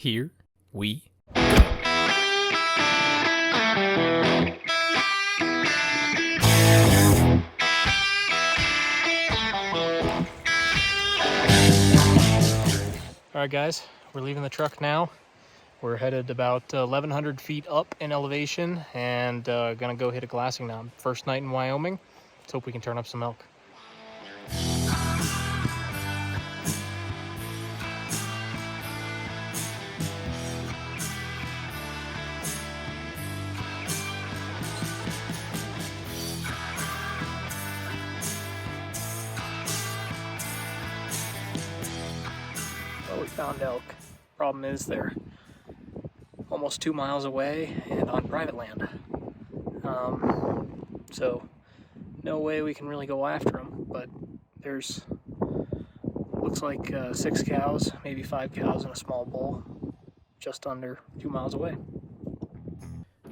Here we go. Alright guys, we're leaving the truck now. We're headed about 1,100 feet up in elevation and gonna go hit a glassing now. First night in Wyoming. Let's hope we can turn up some elk. Well, we found elk. Problem is they're almost 2 miles away and on private land. So no way we can really go after them, but there's looks like 6 cows, maybe 5 cows and a small bull just under 2 miles away.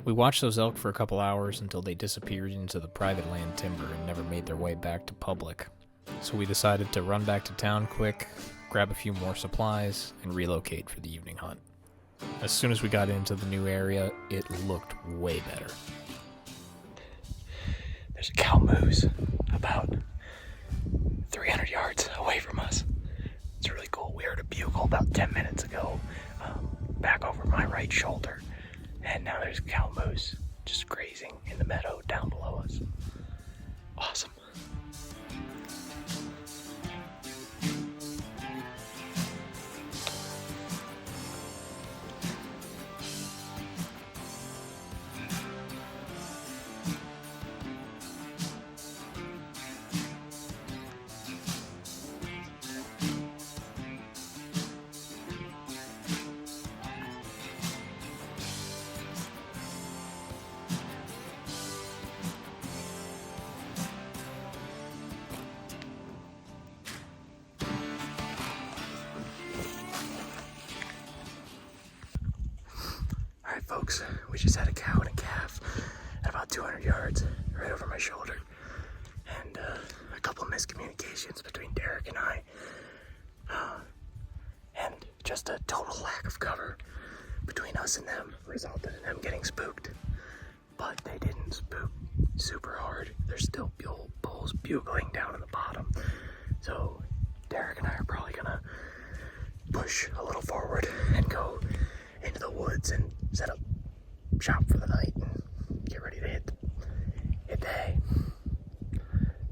We watched those elk for a couple hours until they disappeared into the private land timber and never made their way back to public. So we decided to run back to town quick, grab a few more supplies, and relocate for the evening hunt. As soon as we got into the new area, it looked way better. There's a cow moose about 300 yards away from us. It's really cool. We heard a bugle about 10 minutes ago, back over my right shoulder, and now there's a cow moose just grazing in the meadow down below us. Awesome. Alright folks, we just had a cow and a calf at about 200 yards, right over my shoulder. And a couple of miscommunications between Derek and I. And just a total lack of cover between us and them resulted in them getting spooked. But they didn't spook super hard. There's still bulls bugling down in the bottom. So Derek and I are probably gonna push a little forward and go into the woods and set up shop for the night and get ready to hit the hay.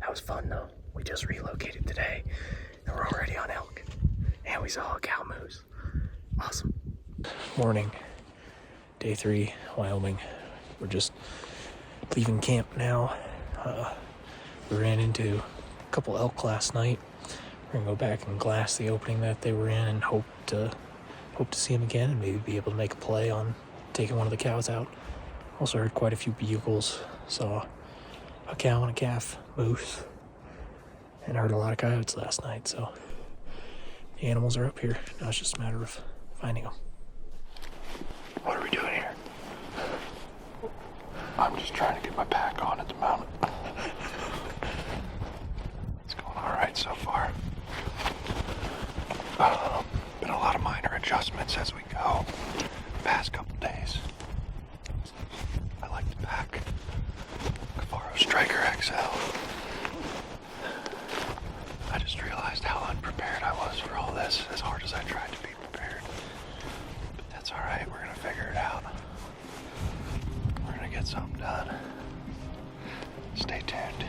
That was fun though. We just relocated today and we're already on elk. And we saw a cow moose. Awesome. Morning, day 3, Wyoming. We're just leaving camp now. We ran into a couple elk last night. We're gonna go back and glass the opening that they were in and hope to see them again and maybe be able to make a play on taking one of the cows out. Also heard quite a few bugles. Saw a cow and a calf moose. And heard a lot of coyotes last night, so the animals are up here. Now it's just a matter of finding them. What are we doing here? I'm just trying to get my pack on at the moment. It's going all right so far. Been a lot of minor adjustments as we go. Past couple days. I like the pack. Cavaro Striker XL. I just realized how unprepared I was for all this, as hard as I tried to be prepared. But that's all right, we're gonna figure it out. We're gonna get something done. Stay tuned.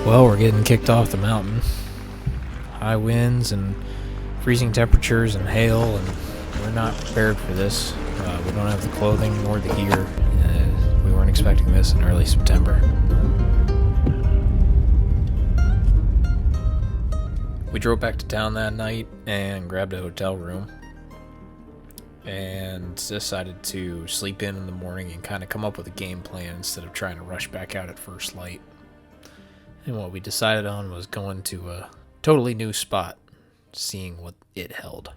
Well, we're getting kicked off the mountain. High winds and freezing temperatures and hail, and we're not prepared for this. We don't have the clothing nor the gear. We weren't expecting this in early September. We drove back to town that night and grabbed a hotel room and decided to sleep in the morning and kind of come up with a game plan instead of trying to rush back out at first light. And what we decided on was going to a totally new spot, seeing what it held.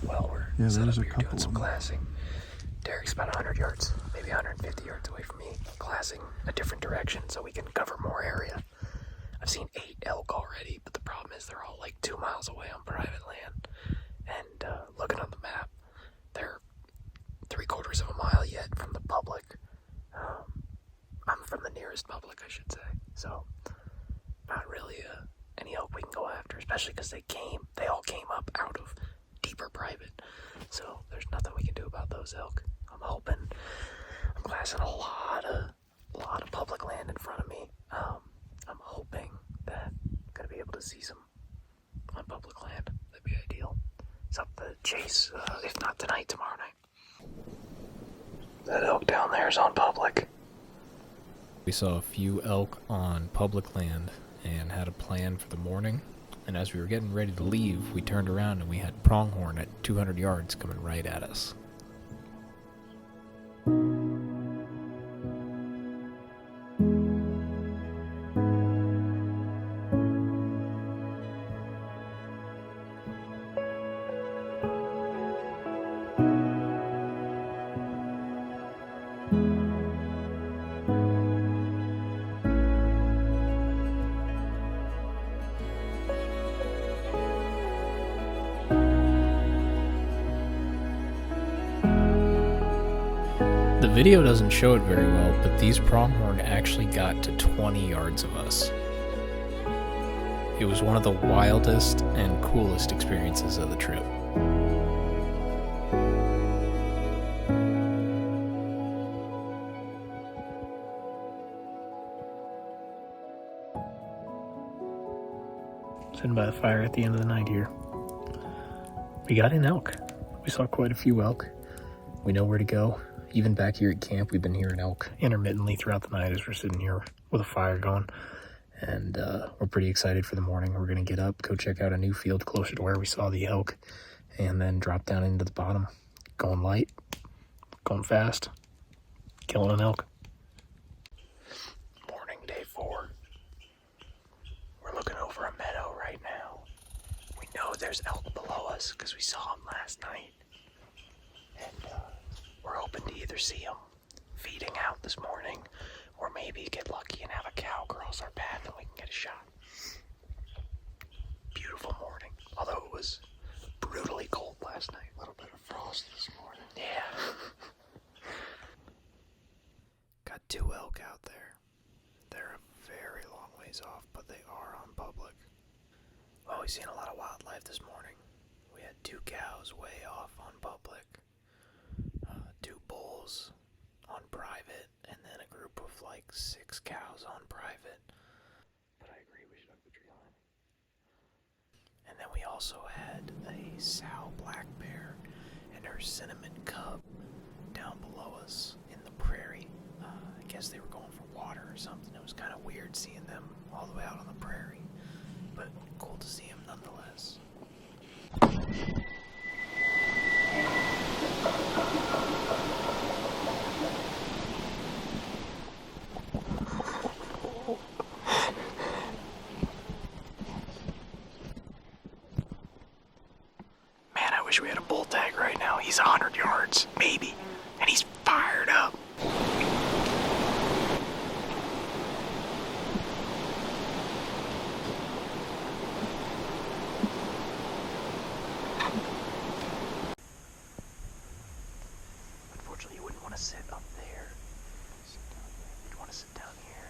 Well, we're set up here doing some glassing. Derek's about 100 yards, maybe 150 yards away from me, glassing a different direction so we can cover more area. I've seen 8 elk already, but the problem is they're all like 2 miles away on private land. And looking on the map, they're 3/4 of a mile yet from the public. I'm from the nearest public, I should say. So, not really any elk we can go after, especially because they all came up out of deeper private. So, there's nothing we can do about those elk. I'm glassing a lot of public land in front of me. I'm hoping that I'm going to be able to see some on public land. That'd be ideal. Something to chase, if not tonight, tomorrow night. That elk down there is on public. We saw a few elk on public land and had a plan for the morning. And as we were getting ready to leave, we turned around and we had pronghorn at 200 yards coming right at us. The video doesn't show it very well, but these pronghorn actually got to 20 yards of us. It was one of the wildest and coolest experiences of the trip. Sitting by the fire at the end of the night here. We got an elk. We saw quite a few elk. We know where to go. Even back here at camp, we've been hearing elk intermittently throughout the night as we're sitting here with a fire going. And we're pretty excited for the morning. We're going to get up, go check out a new field closer to where we saw the elk, and then drop down into the bottom. Going light, going fast, killing an elk. Morning, day 4. We're looking over a meadow right now. We know there's elk below us because we saw them last night. And we're hoping to either see them feeding out this morning or maybe get lucky and have a cow cross our path and we can get a shot. Beautiful morning, although it was brutally cold last night. A little bit of frost this morning. Yeah. Got 2 elk out there. They're a very long ways off, but they are on public. Well, we've seen a lot of wildlife this morning. We had 2 cows way off on public. 2 bulls on private, and then a group of like 6 cows on private. But I agree, we should hug the tree line. And then we also had a sow black bear and her cinnamon cub down below us in the prairie. I guess they were going for water or something. It was kind of weird seeing them all the way out on the prairie, but cool to see them nonetheless. Man, I wish we had a bull tag right now. He's 100 yards, maybe, and he's fired up. Unfortunately, you wouldn't want to sit up there. You'd want to sit down here.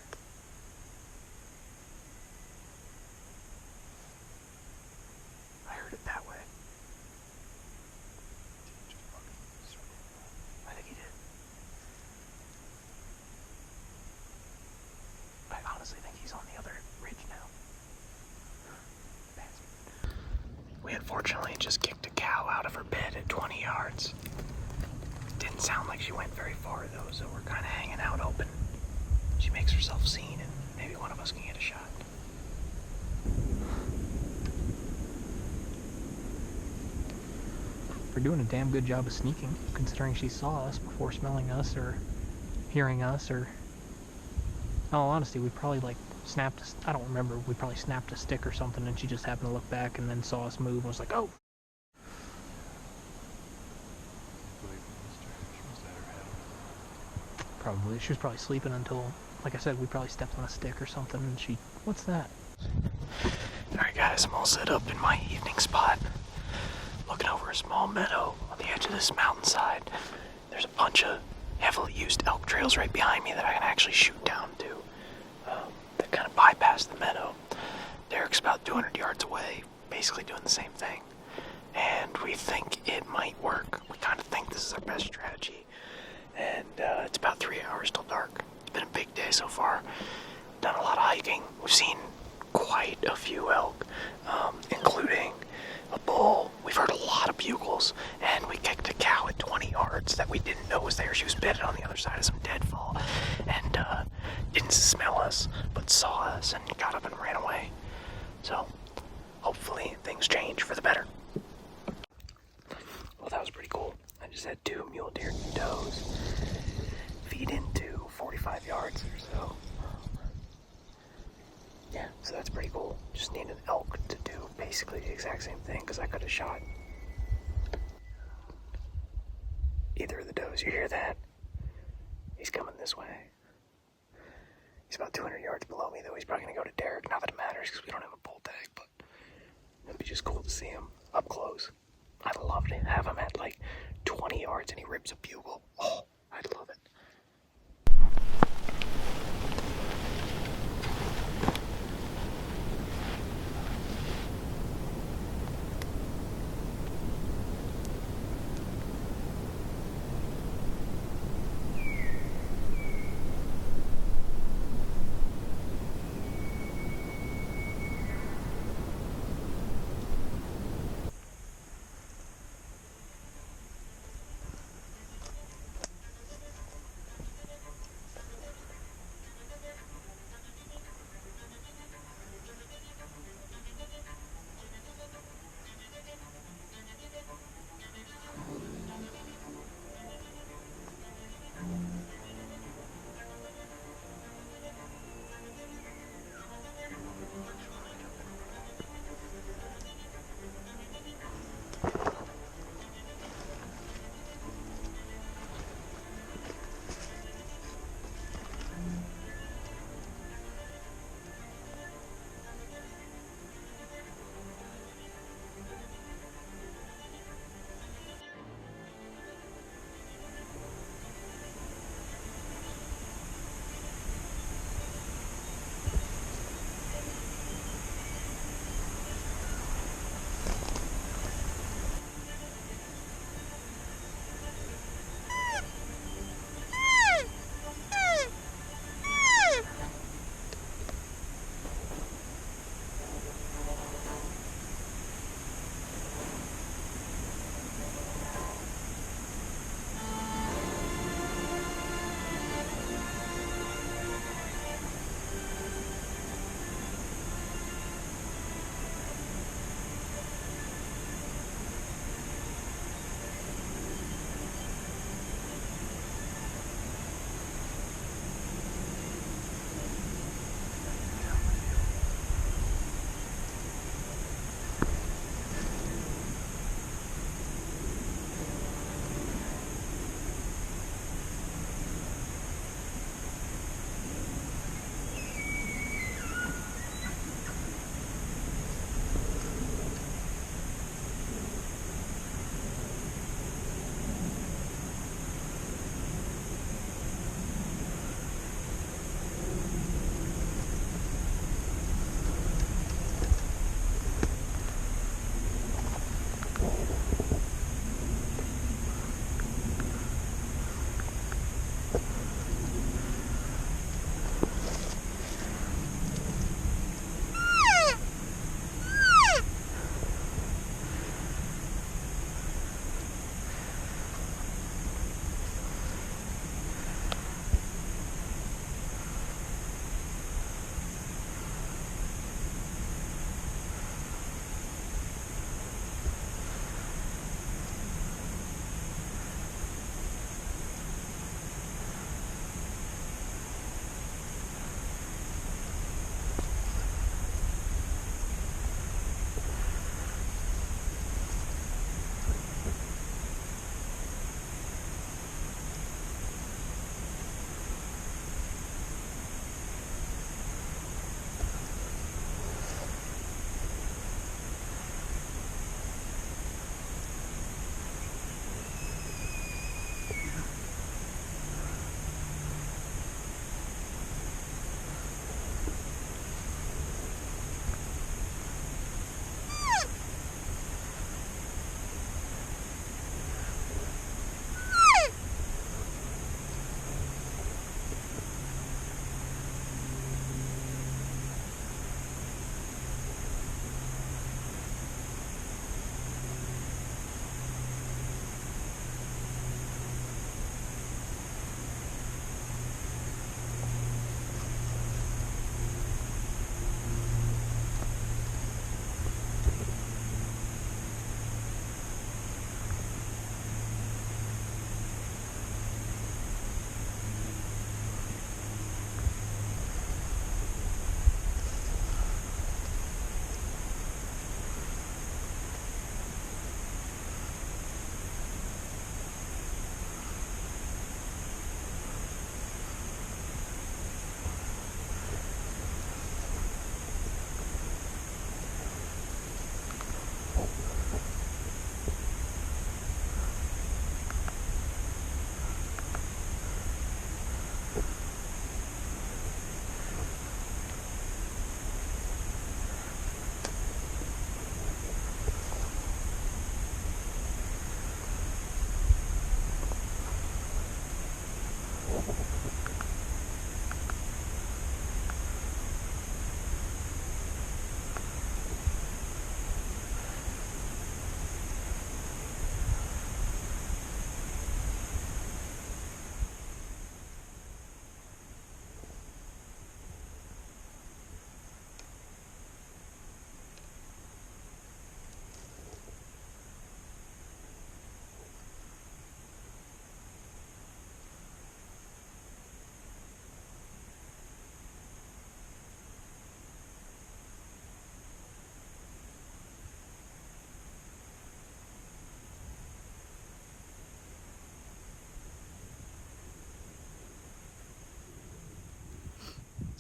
I heard it that way. I think he did. I honestly think he's on the other ridge now. We unfortunately just kicked a cow out of her bed at 20 yards. Didn't sound like she went very far though, so we're kind of hanging out hoping she makes herself seen and maybe one of us can get a shot. We're doing a damn good job of sneaking, considering she saw us before smelling us or hearing us or In all honesty, we probably like snapped, I don't remember, we probably snapped a stick or something and she just happened to look back and then saw us move and was like, oh! Probably. She was probably sleeping until, like I said, we probably stepped on a stick or something and she, what's that? Alright guys, I'm all set up in my evening spot, looking over a small meadow on the edge of this mountainside. There's a bunch of heavily used elk trails right behind me that I can actually shoot down to. That kind of bypass the meadow. Derek's about 200 yards away, basically doing the same thing. And we think it might work. We kind of think this is our best strategy. And it's about 3 hours till dark. It's been a big day so far. Done a lot of hiking. We've seen quite a few elk, including a bull. We've heard a lot of bugles, and we kicked a cow at 20 yards that we didn't know was there. She was bedded on the other side of some deadfall, and didn't smell us, but saw us and got up and ran away. So, hopefully things change for the better. Well, that was pretty cool. I just had 2 mule deer does feed into 45 yards or so. Yeah, so that's pretty cool. Just need an elk to do basically the exact same thing, because I could have shot either of the does. You hear that? He's coming this way. He's about 200 yards below me, though. He's probably going to go to Derek. Not that it matters, because we don't have a bull tag, but it'd be just cool to see him up close. I'd love to have him at like 20 yards and he rips a bugle. Oh, I'd love it.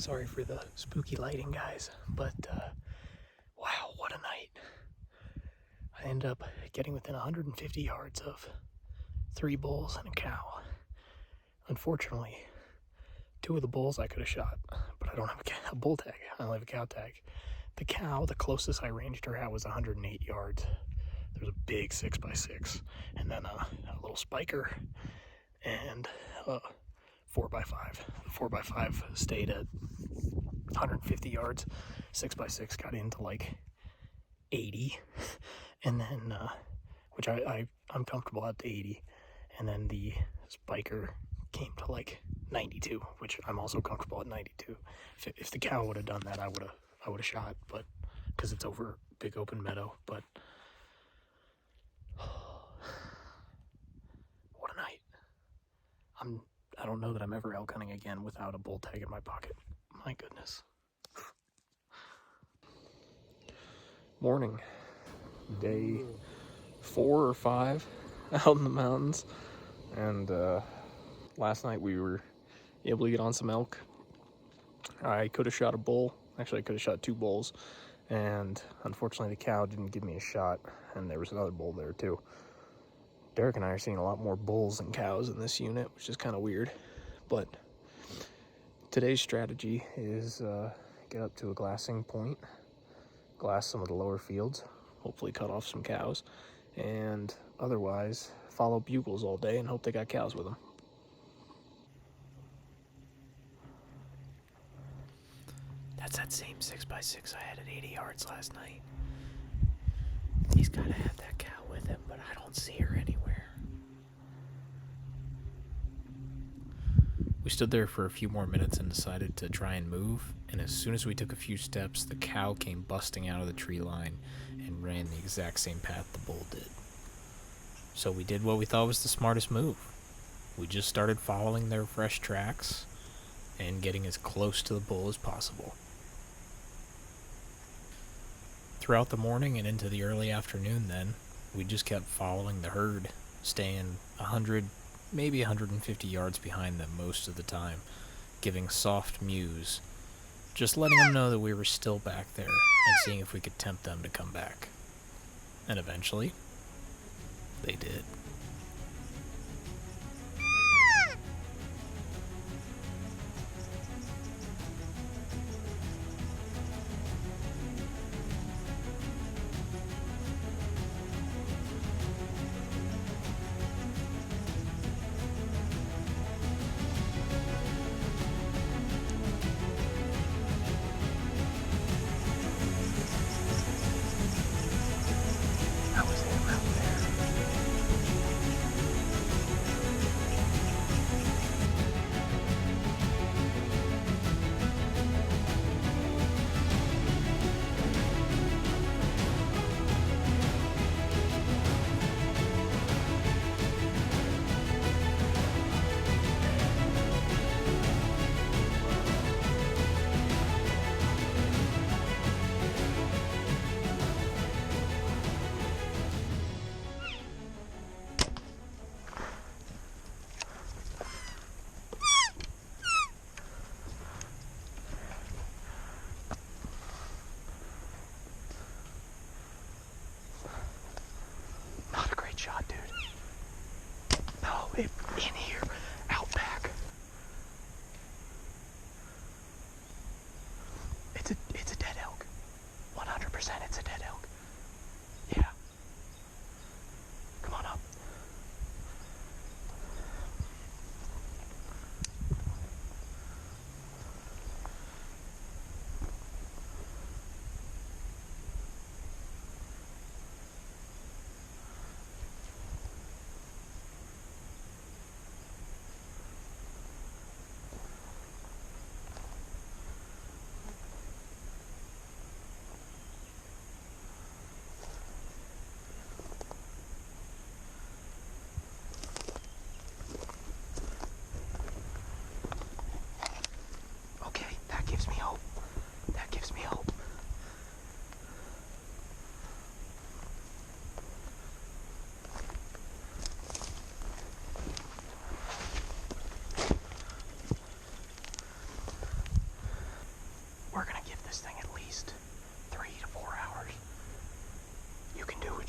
Sorry for the spooky lighting, guys, but wow, what a night. I ended up getting within 150 yards of 3 bulls and a cow. Unfortunately, 2 of the bulls I could have shot, but I don't have a bull tag. I only have a cow tag. The cow, the closest I ranged her at was 108 yards. There was a big 6x6, and then a little spiker, and 4x5. The 4x5 stayed at 150 yards. 6x6 got into like 80, and then which I'm comfortable at the 80, and then the spiker came to like 92, which I'm also comfortable at 92. If the cow would have done that, I would have shot, but because it's over big open meadow. But what a night. I don't know that I'm ever elk hunting again without a bull tag in my pocket. My goodness. Morning. Day 4 or 5 out in the mountains. And last night we were able to get on some elk. I could have shot a bull. Actually, I could have shot 2 bulls. And unfortunately, the cow didn't give me a shot. And there was another bull there too. Derek and I are seeing a lot more bulls than cows in this unit, which is kind of weird. But today's strategy is get up to a glassing point, glass some of the lower fields, hopefully cut off some cows, and otherwise follow bugles all day and hope they got cows with them. That's that same 6x6 I had at 80 yards last night. He's got to have that cow with him, but I don't see her anywhere. We stood there for a few more minutes and decided to try and move, and as soon as we took a few steps, the cow came busting out of the tree line and ran the exact same path the bull did. So we did what we thought was the smartest move. We just started following their fresh tracks and getting as close to the bull as possible. Throughout the morning and into the early afternoon then, we just kept following the herd, staying 100, maybe 150 yards behind them most of the time, giving soft mews, just letting them know that we were still back there and seeing if we could tempt them to come back. And eventually, they did. That was him out there.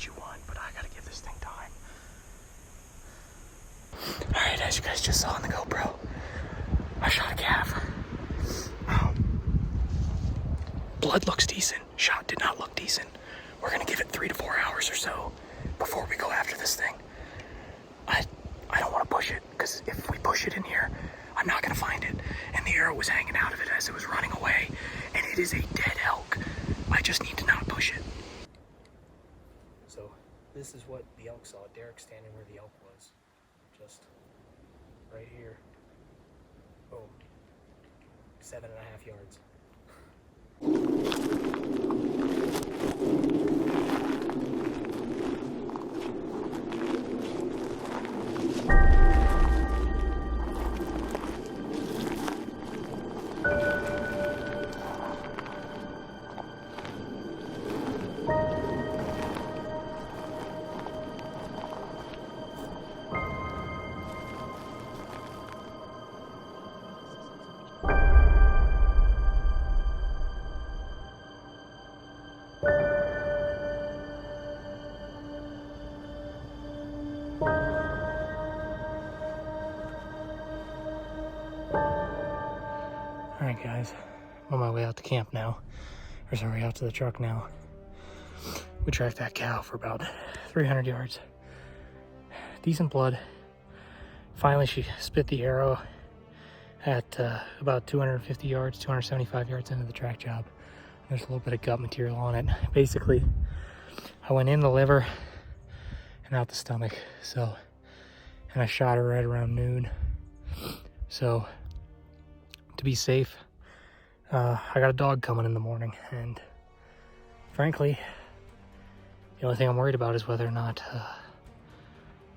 what you want, but I gotta give this thing time. Alright, as you guys just saw on the GoPro, I shot a calf. Blood looks decent. Shot did not look decent. We're gonna give it 3 to 4 hours or so before we go after this thing. I don't want to push it, because if we push it in here, I'm not gonna find it. And the arrow was hanging out of it as it was running away, and it is a dead elk. I just need to not push it. So this is what the elk saw. Derek standing where the elk was, just right here. Boom. 7.5 yards. Alright guys, I'm on my way out to camp now. Or sorry, out to the truck now. We tracked that cow for about 300 yards. Decent blood. Finally she spit the arrow at about 250 yards, 275 yards into the track job. There's a little bit of gut material on it. Basically, I went in the liver and out the stomach. So, and I shot her right around noon. So, to be safe, I got a dog coming in the morning, and frankly, the only thing I'm worried about is whether or not I'm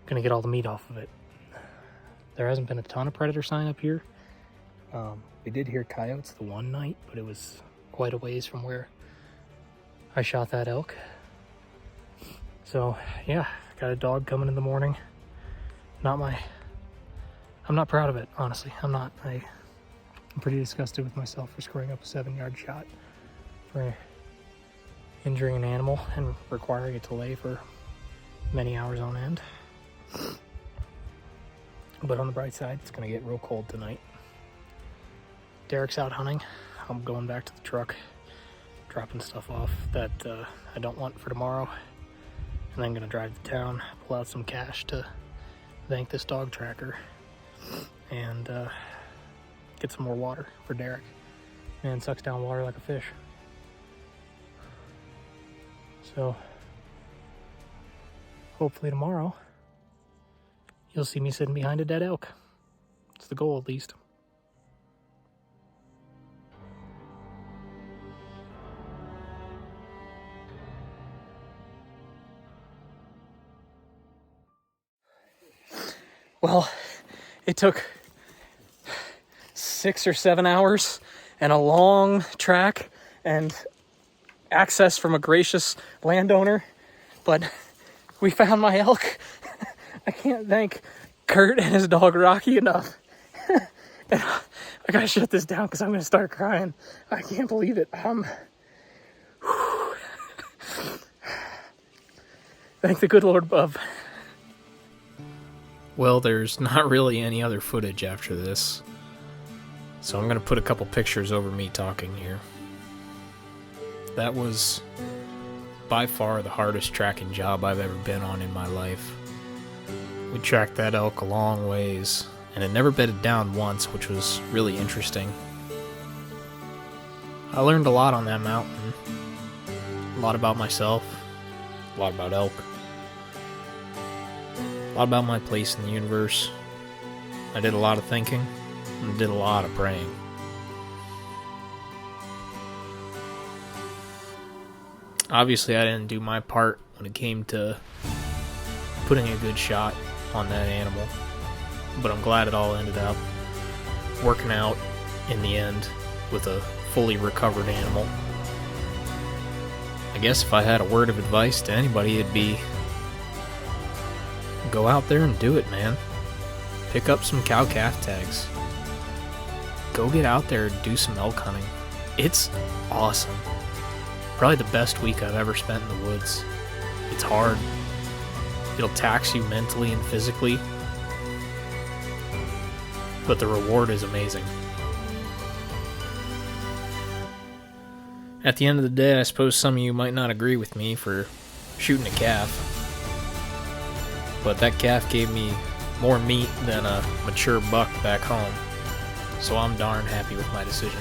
gonna get all the meat off of it. There hasn't been a ton of predator sign up here. We did hear coyotes the one night, but it was quite a ways from where I shot that elk. So yeah, got a dog coming in the morning. I'm not proud of it, honestly. I'm pretty disgusted with myself for screwing up a 7-yard shot, for injuring an animal and requiring it to lay for many hours on end. But on the bright side, it's gonna get real cold tonight. Derek's out hunting. I'm going back to the truck, dropping stuff off that I don't want for tomorrow. And then gonna drive to town, pull out some cash to thank this dog tracker, and get some more water for Derek. Man sucks down water like a fish. So hopefully tomorrow you'll see me sitting behind a dead elk. It's the goal, at least. Well, it took 6 or 7 hours and a long track and access from a gracious landowner, but we found my elk. I can't thank Kurt and his dog Rocky enough. And I gotta shut this down because I'm gonna start crying. I can't believe it. Thank the good Lord above. Well, there's not really any other footage after this, so I'm going to put a couple pictures over me talking here. That was by far the hardest tracking job I've ever been on in my life. We tracked that elk a long ways, and it never bedded down once, which was really interesting. I learned a lot on that mountain. A lot about myself, a lot about elk, a lot about my place in the universe. I did a lot of thinking, and did a lot of praying. Obviously, I didn't do my part when it came to putting a good shot on that animal, but I'm glad it all ended up working out in the end with a fully recovered animal. I guess if I had a word of advice to anybody, it'd be go out there and do it, man. Pick up some cow-calf tags. Go get out there and do some elk hunting. It's awesome. Probably the best week I've ever spent in the woods. It's hard. It'll tax you mentally and physically, but the reward is amazing. At the end of the day, I suppose some of you might not agree with me for shooting a calf, but that calf gave me more meat than a mature buck back home, so I'm darn happy with my decision,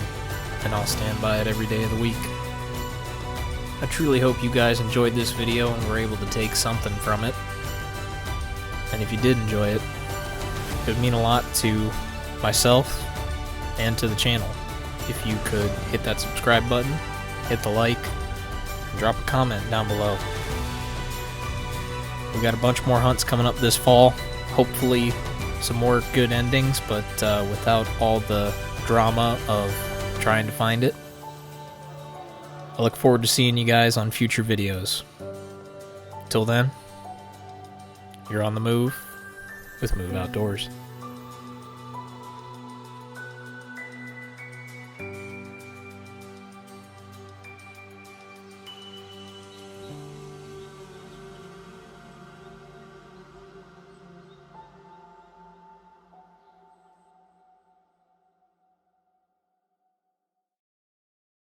and I'll stand by it every day of the week. I truly hope you guys enjoyed this video and were able to take something from it, and if you did enjoy it, it would mean a lot to myself and to the channel if you could hit that subscribe button, hit the like, and drop a comment down below. We got a bunch more hunts coming up this fall. Hopefully some more good endings, but without all the drama of trying to find it. I look forward to seeing you guys on future videos. Till then, you're on the move with Move Outdoors.